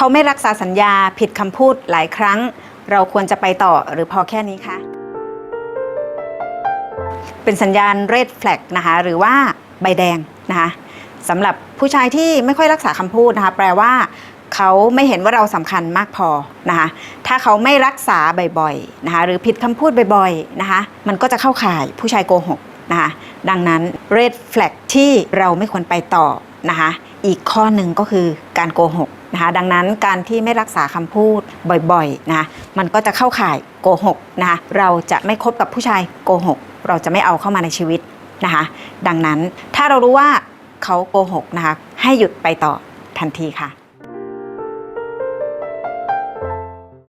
เขาไม่รักษาสัญญาผิดคำพูดหลายครั้งเราควรจะไปต่อหรือพอแค่นี้คะเป็นสัญญาณ red flag นะคะหรือว่าใบแดงนะคะสำหรับผู้ชายที่ไม่ค่อยรักษาคำพูดนะคะแปลว่าเขาไม่เห็นว่าเราสำคัญมากพอนะคะถ้าเขาไม่รักษาบ่อยๆนะคะหรือผิดคำพูดบ่อยๆนะคะมันก็จะเข้าข่ายผู้ชายโกหกนะคะดังนั้น red flag ที่เราไม่ควรไปต่อนะคะอีกข้อหนึ่งก็คือการโกหกนะคะดังนั้นการที่ไม่รักษาคำพูดบ่อยๆนะมันก็จะเข้าข่ายโกหกนะคะเราจะไม่คบกับผู้ชายโกหกเราจะไม่เอาเข้ามาในชีวิตนะคะดังนั้นถ้าเรารู้ว่าเขาโกหกนะคะให้หยุดไปต่อทันทีค่ะ